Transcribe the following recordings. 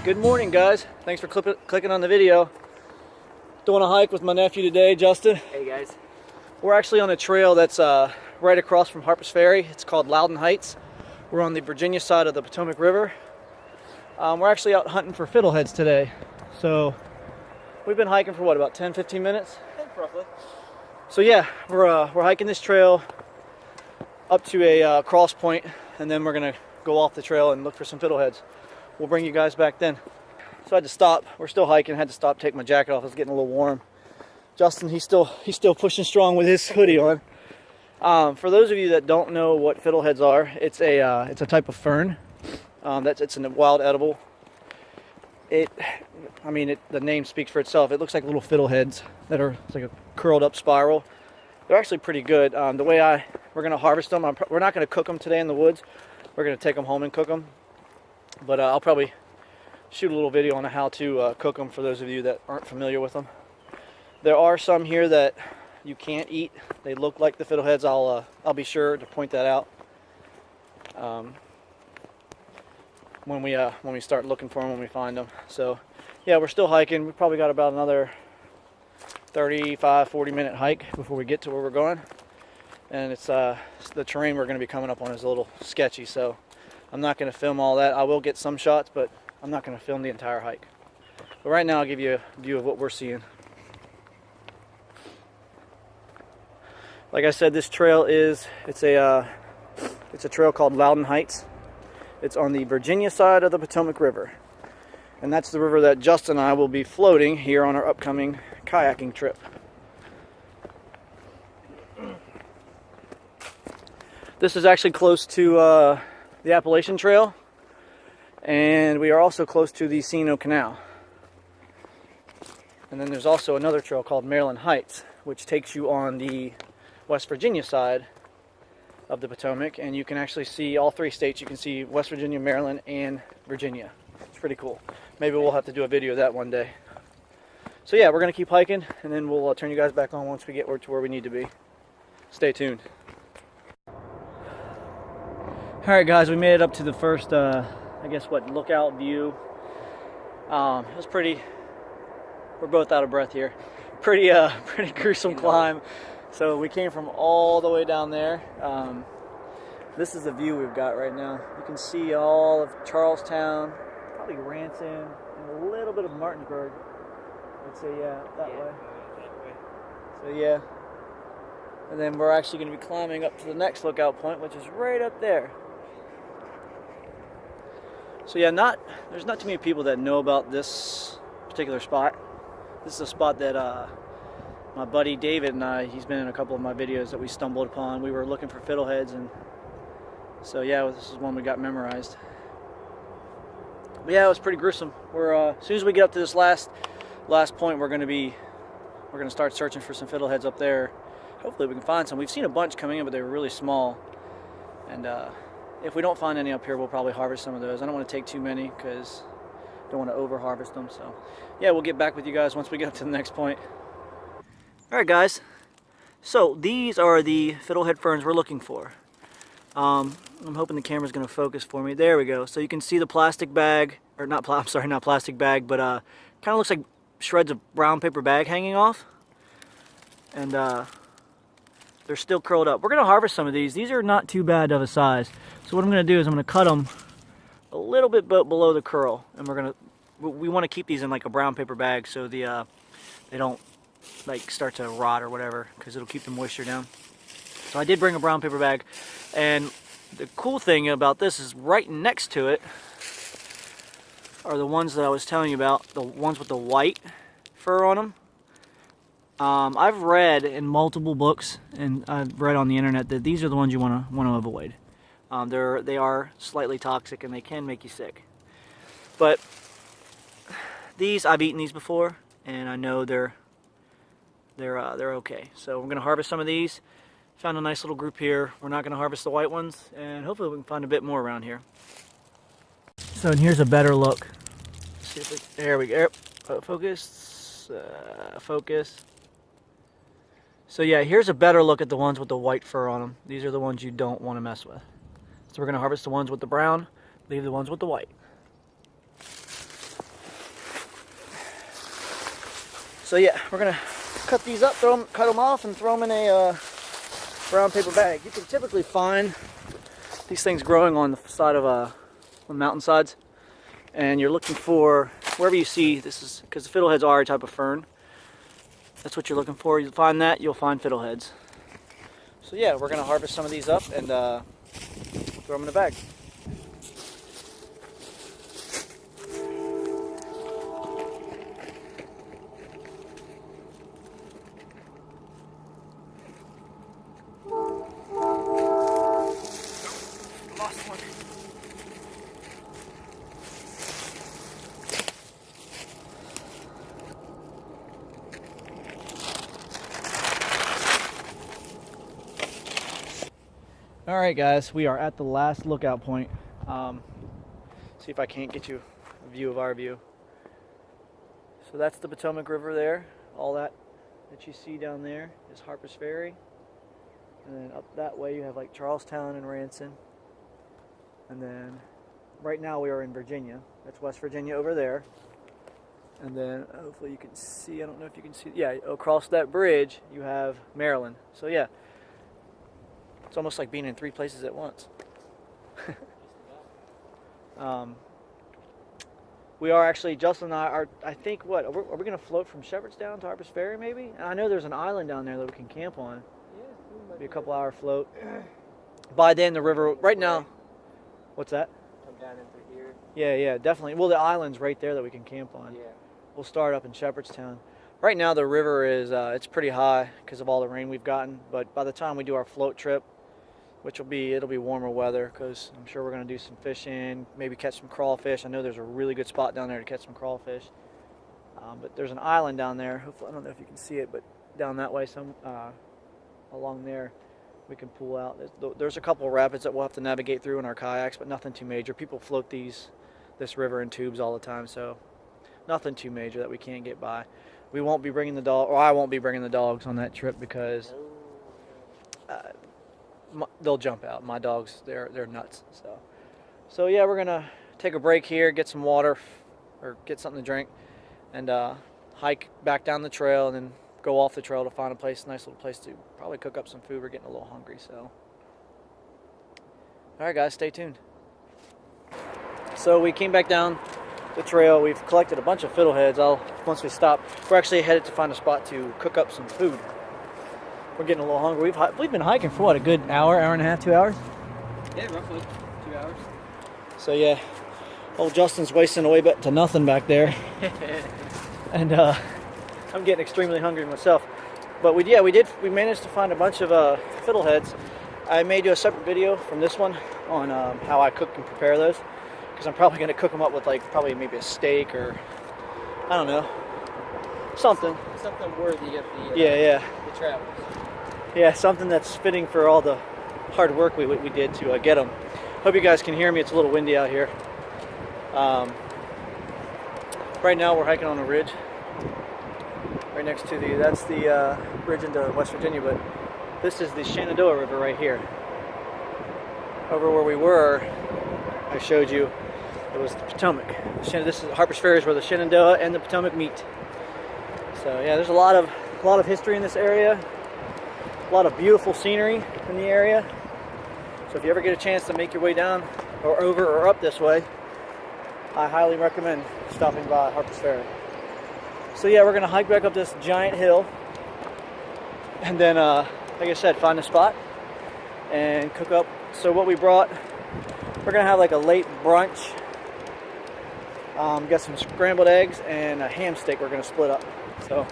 Good morning, guys. Thanks for clicking on the video. Doing a hike with my nephew today, Justin. Hey guys. We're actually on a trail that's right across from Harpers Ferry. It's called Loudon Heights. We're on the Virginia side of the Potomac River. We're actually out hunting for fiddleheads today. So we've been hiking for what, about 10-15 minutes? I think roughly. So yeah, we're hiking this trail up to a cross point, and then we're gonna go off the trail and look for some fiddleheads. We'll bring you guys back then. So I had to stop. We're still hiking. Had to stop, take my jacket off. It's getting a little warm. Justin, he's still pushing strong with his hoodie on. For those of you that don't know what fiddleheads are, it's a type of fern. It's a wild edible. The name speaks for itself. It looks like little fiddleheads that are like a curled up spiral. They're actually pretty good. We're gonna harvest them. We're not gonna cook them today in the woods. We're gonna take them home and cook them. But I'll probably shoot a little video on how to cook them for those of you that aren't familiar with them. There are some here that you can't eat. They look like the fiddleheads. I'll be sure to point that out when we start looking for them, when we find them. So yeah, we're still hiking. We probably got about another 35-40 minute hike before we get to where we're going. And it's the terrain we're going to be coming up on is a little sketchy, so I'm not going to film all that. I will get some shots, but I'm not going to film the entire hike. But right now I'll give you a view of what we're seeing. Like I said, this trail it's a trail called Loudon Heights. It's on the Virginia side of the Potomac River. And that's the river that Justin and I will be floating here on our upcoming kayaking trip. This is actually close to the Appalachian Trail, and we are also close to the C&O Canal. And then there's also another trail called Maryland Heights, which takes you on the West Virginia side of the Potomac, and you can actually see all three states. You can see West Virginia, Maryland, and Virginia. It's pretty cool. Maybe we'll have to do a video of that one day. So yeah, we're going to keep hiking, and then we'll turn you guys back on once we get to where we need to be. Stay tuned. Alright guys, we made it up to the first, lookout view. It was pretty, we're both out of breath here. Pretty gruesome climb. So we came from all the way down there. This is the view we've got right now. You can see all of Charlestown, probably Ransom, and a little bit of Martinsburg. I'd say, yeah, that way. So yeah. And then we're actually going to be climbing up to the next lookout point, which is right up there. So yeah, there's not too many people that know about this particular spot. This is a spot that my buddy David and I, he's been in a couple of my videos that we stumbled upon. We were looking for fiddleheads, and so yeah, this is one we got memorized. But yeah, it was pretty gruesome. We're as soon as we get up to this last point, we're gonna start searching for some fiddleheads up there. Hopefully we can find some. We've seen a bunch coming in, but they were really small. And if we don't find any up here, we'll probably harvest some of those. I don't want to take too many because I don't want to over harvest them. So yeah, we'll get back with you guys once we get up to the next point. Alright guys, so these are the fiddlehead ferns we're looking for. I'm hoping the camera's going to focus for me. There we go. So you can see the plastic bag, or not plastic bag, but kind of looks like shreds of brown paper bag hanging off. And they're still curled up. We're going to harvest some of these. These are not too bad of a size. So what I'm going to do is I'm going to cut them a little bit below the curl, and we want to keep these in like a brown paper bag so they don't like start to rot or whatever, because it'll keep the moisture down. So I did bring a brown paper bag, and the cool thing about this is right next to it are the ones that I was telling you about, the ones with the white fur on them. I've read in multiple books, and I've read on the internet, that these are the ones you want to avoid. They are slightly toxic, and they can make you sick. But these, I've eaten these before, and I know they're okay. So we're gonna harvest some of these. Found a nice little group here. We're not gonna harvest the white ones, and hopefully we can find a bit more around here. So here's a better look. See if there we go. Focus. So yeah, here's a better look at the ones with the white fur on them. These are the ones you don't want to mess with. So we're going to harvest the ones with the brown, leave the ones with the white. So yeah, we're gonna cut these up, cut them off, and throw them in a brown paper bag. You can typically find these things growing on the side of on mountainsides, and you're looking for wherever you see this is because the fiddleheads are a type of fern. That's what you're looking for. You'll find that, you'll find fiddleheads. So yeah, we're gonna harvest some of these up and throw them in a bag. Lost one. All right, guys, we are at the last lookout point. See if I can't get you a view of our view. So that's the Potomac River there. All that you see down there is Harper's Ferry. And then up that way you have like Charlestown and Ranson. And then right now we are in Virginia. That's West Virginia over there. And then hopefully you can see, I don't know if you can see, yeah, across that bridge you have Maryland. So yeah, it's almost like being in 3 places at once. We are actually, Justin and I are, I think, what, are we going to float from Shepherdstown to Harper's Ferry maybe? And I know there's an island down there that we can camp on. Yeah, maybe a couple hour float. By then the river, right now, what's that? Come down into here. Yeah, definitely. Well, the island's right there that we can camp on. Yeah. We'll start up in Shepherdstown. Right now the river is, it's pretty high because of all the rain we've gotten. But by the time we do our float trip, which it'll be warmer weather, because I'm sure we're going to do some fishing, maybe catch some crawfish. I know there's a really good spot down there to catch some crawfish. But there's an island down there. Hopefully, I don't know if you can see it, but down that way, along there, we can pull out. There's a couple of rapids that we'll have to navigate through in our kayaks, but nothing too major. People float this river in tubes all the time, so nothing too major that we can't get by. We won't be bringing the dog, or I won't be bringing the dogs on that trip because they'll jump out. My dogs, they're nuts. So yeah, we're gonna take a break here, get some water, or get something to drink, and hike back down the trail, and then go off the trail to find a nice little place to probably cook up some food. We're getting a little hungry, so. All right, guys, stay tuned. So we came back down the trail. We've collected a bunch of fiddleheads. Once we stop, we're actually headed to find a spot to cook up some food. We're getting a little hungry. We've been hiking for what, a good hour and a half, 2 hours? Yeah, roughly 2 hours. So yeah, old Justin's wasting away to nothing back there. And I'm getting extremely hungry myself. But we managed to find a bunch of fiddleheads. I made you a separate video from this one on how I cook and prepare those, because I'm probably going to cook them up with probably maybe a steak, or I don't know, something worthy of the travels. Yeah, something that's fitting for all the hard work we did to get them. Hope you guys can hear me. It's a little windy out here. Right now we're hiking on a ridge right next to that's the bridge into West Virginia, but this is the Shenandoah River right here. Over where we were, I showed you, it was the Potomac. This is Harper's Ferry, is where the Shenandoah and the Potomac meet. So yeah, there's a lot of history in this area. A lot of beautiful scenery in the area. So if you ever get a chance to make your way down or over or up this way, I highly recommend stopping by Harper's Ferry. So yeah, we're gonna hike back up this giant hill, and then like I said, find a spot and cook up. So what we brought, we're gonna have like a late brunch. Got some scrambled eggs and a ham steak we're gonna split up. So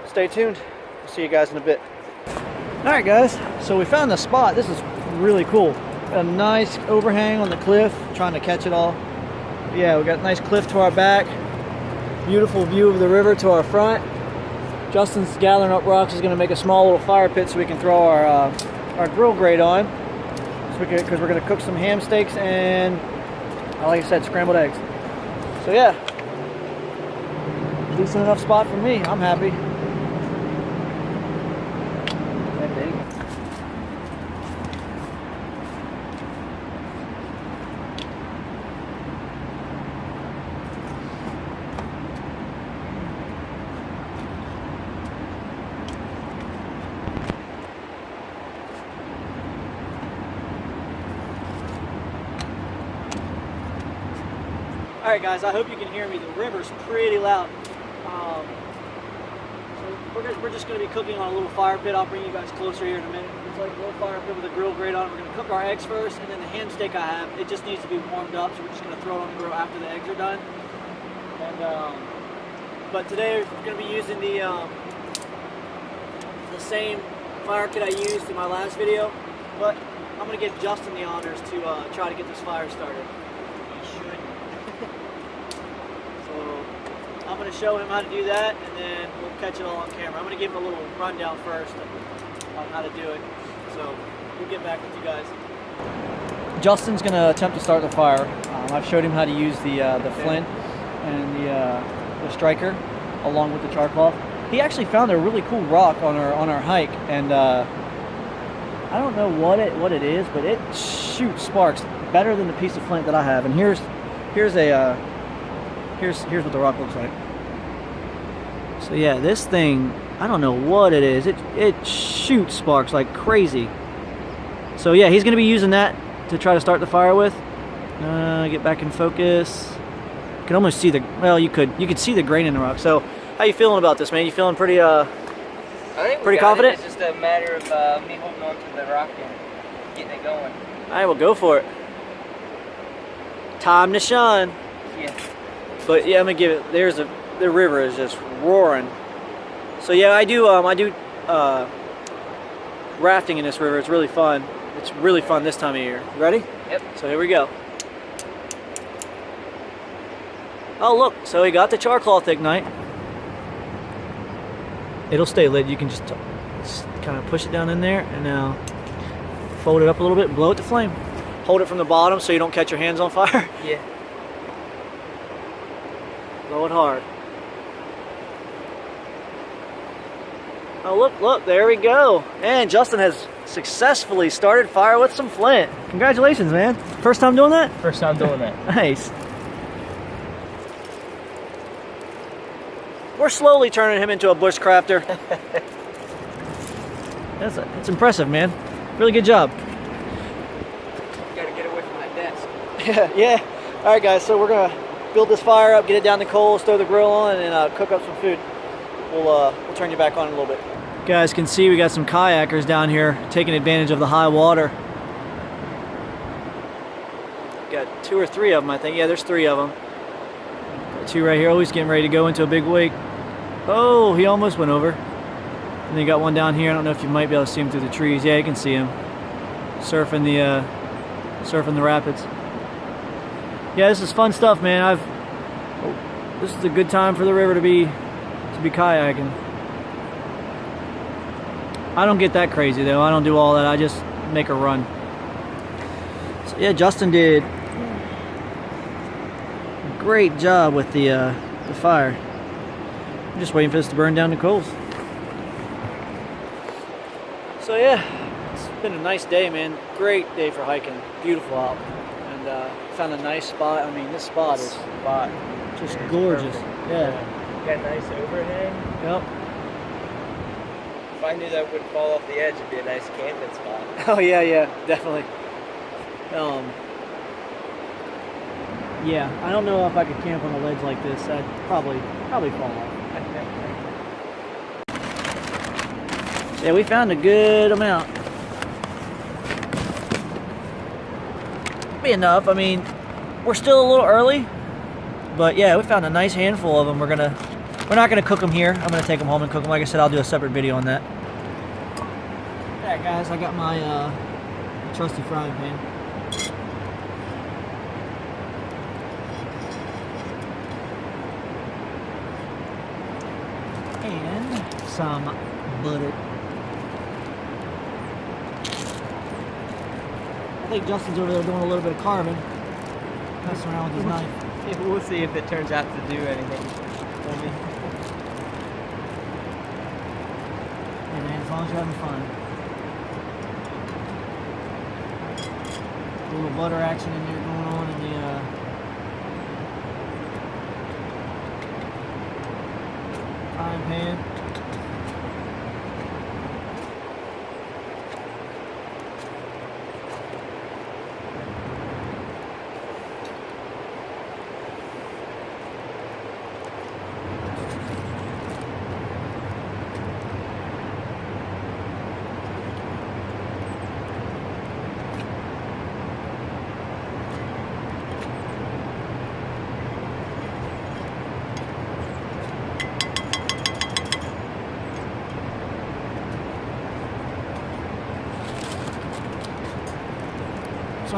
stay tuned. I'll see you guys in a bit. Alright guys, so we found the spot. This is really cool. A nice overhang on the cliff, trying to catch it all. Yeah, we got a nice cliff to our back. Beautiful view of the river to our front. Justin's gathering up rocks. He's going to make a small little fire pit so we can throw our grill grate on. Because we're going to cook some ham steaks and, like I said, scrambled eggs. So yeah, decent enough spot for me. I'm happy. Alright guys, I hope you can hear me. The river's pretty loud. So we're just going to be cooking on a little fire pit. I'll bring you guys closer here in a minute. It's like a little fire pit with a grill grate on it. We're going to cook our eggs first, and then the ham steak I have, it just needs to be warmed up, so we're just going to throw it on the grill after the eggs are done. And but today we're going to be using the same fire kit I used in my last video, but I'm going to give Justin the honors to try to get this fire started. You should. So I'm going to show him how to do that, and then we'll catch it all on camera. I'm going to give him a little rundown first on how to do it. So we'll get back with you guys. Justin's going to attempt to start the fire. I've showed him how to use the flint and the striker along with the char cloth. He actually found a really cool rock on our hike, and I don't know what it is, but it shoots sparks better than the piece of flint that I have. And here's what the rock looks like. So yeah, this thing, I don't know what it is. It shoots sparks like crazy. So yeah, he's gonna be using that to try to start the fire with. Get back in focus. You can almost see you could see the grain in the rock. So how you feeling about this, man? You feeling pretty I think pretty confident? It's just a matter of me holding on to the rock and getting it going. All right, well, go for it. Time to shine. Yeah. But yeah, I'm gonna give it. The river is just roaring. So yeah, I do rafting in this river. It's really fun. It's really fun this time of year. You ready? Yep. So here we go. Oh look, so we got the char cloth ignite. It'll stay lit. You can just kind of push it down in there, and now fold it up a little bit and blow it to flame. Hold it from the bottom so you don't catch your hands on fire. Yeah. Blow it hard. Oh look, there we go. And Justin has successfully started fire with some flint. Congratulations, man. First time doing that? First time doing that. Nice. We're slowly turning him into a bushcrafter. It's impressive, man. Really good job. Gotta get away from my desk. Yeah. All right, guys. So we're gonna build this fire up, get it down the coals, throw the grill on, and cook up some food. We'll turn you back on in a little bit. You guys can see we got some kayakers down here taking advantage of the high water. Got 2 or 3 of them, I think. Yeah, there's 3 of them. Got 2 right here. Always getting ready to go into a big wake. Oh, he almost went over. And then you got one down here. I don't know if you might be able to see him through the trees. Yeah, you can see him surfing the rapids. Yeah, this is fun stuff, man. This is a good time for the river to be kayaking. I don't get that crazy though. I don't do all that. I just make a run. So yeah, Justin did a great job with the fire. I'm just waiting for this to burn down the coals. So yeah, it's been a nice day, man. Great day for hiking. Beautiful out. And found a nice spot. I mean, this spot is just gorgeous. Yeah. Got a nice overhang. Yep. If I knew that wouldn't fall off the edge, it'd be a nice camping spot. Oh yeah, definitely. Yeah, I don't know if I could camp on a ledge like this. I'd probably fall off. Yeah, we found a good amount. Be enough. I mean, we're still a little early, but yeah, we found a nice handful of them. We're not gonna cook them here. I'm gonna take them home and cook them. Like I said, I'll do a separate video on that. Alright guys, I got my trusty frying pan. And some butter. I think Justin's over there doing a little bit of carving. Messing around with his knife. Yeah, we'll see if it turns out to do anything for me. Hey man, as long as you're having fun. A little butter action in there going on in the frying pan.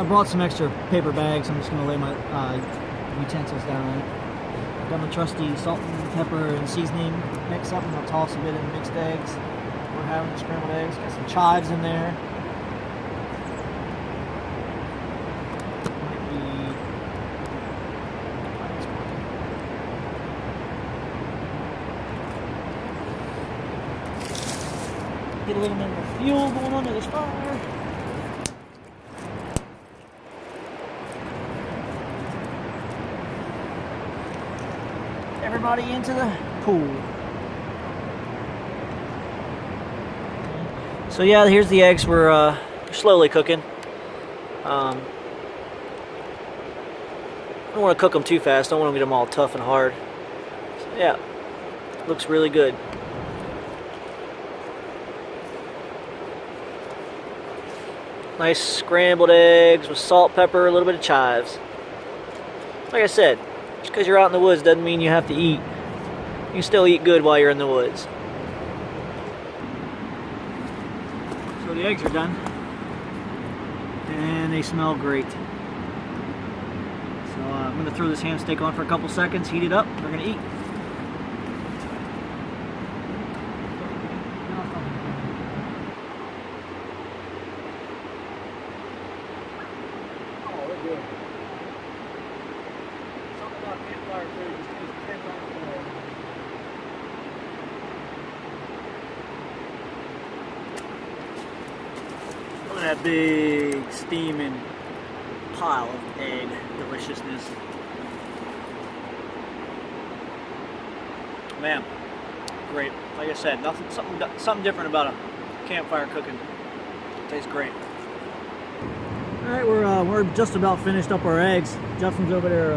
I brought some extra paper bags. I'm just gonna lay my utensils down on it. I've got my trusty salt and pepper and seasoning mix up, and I'll toss a bit of mixed eggs. We're having scrambled eggs. Got some chives in there. Get a little bit more fuel going on to this fire. Everybody into the pool. So yeah, here's the eggs. We're slowly cooking. I don't want to cook them too fast. Don't want to get them all tough and hard. So yeah, looks really good. Nice scrambled eggs with salt, pepper, a little bit of chives. Like I said, just because you're out in the woods doesn't mean you have to eat. You can still eat good while you're in the woods. So the eggs are done. And they smell great. So I'm going to throw this ham steak on for a couple seconds, heat it up, we're going to eat. Look at that big steaming pile of egg deliciousness. Man, great. Like I said, something different about a campfire cooking. Tastes great. All right, we're just about finished up our eggs. Justin's over there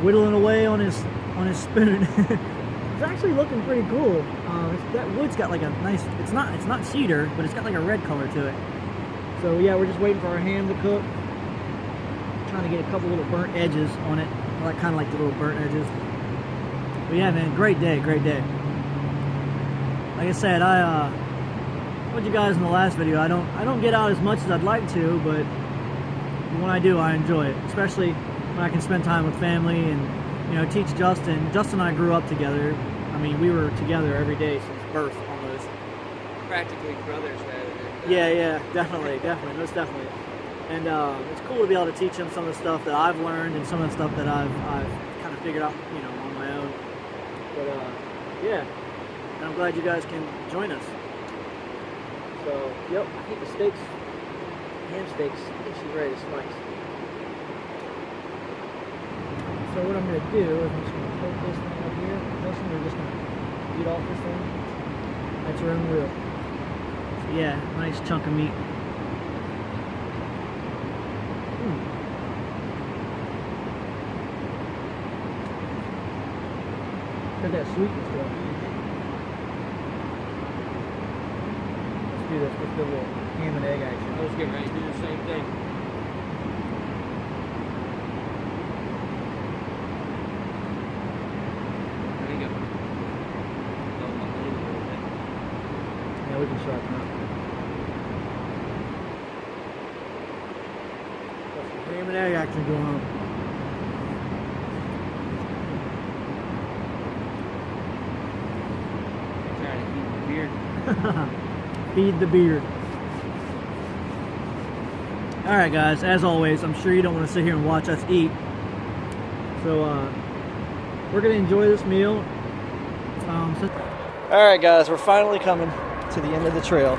whittling away on his spoon. It's actually looking pretty cool. That wood's got like a nice. It's not cedar, but it's got like a red color to it. So yeah, we're just waiting for our ham to cook. Trying to get a couple little burnt edges on it. I kind of like the little burnt edges. But yeah, man, great day, great day. Like I said, I told you guys in the last video, I don't get out as much as I'd like to, but when I do, I enjoy it. Especially when I can spend time with family and teach Justin. Justin and I grew up together. I mean, we were together every day since birth, almost. Practically brothers rather than... Yeah, definitely, most definitely. And it's cool to be able to teach him some of the stuff that I've learned and some of the stuff that I've kind of figured out, on my own. But yeah, and I'm glad you guys can join us. So, yep, I think the steaks, ham steaks, I think she's ready to slice. So what I'm going to do is I'm just going to hold this thing up here. Justin, we're just going to eat off this thing. That's your own will. So yeah, nice chunk of meat. Got that sweetness to it. Let's do this. Let's do a little ham and egg action. I was getting ready to do the same thing. There you go. Yeah, we can sharpen up. Got some ham and egg action going on. Feed the beard. Alright guys, as always, I'm sure you don't want to sit here and watch us eat. So we're going to enjoy this meal. Alright guys, we're finally coming to the end of the trail.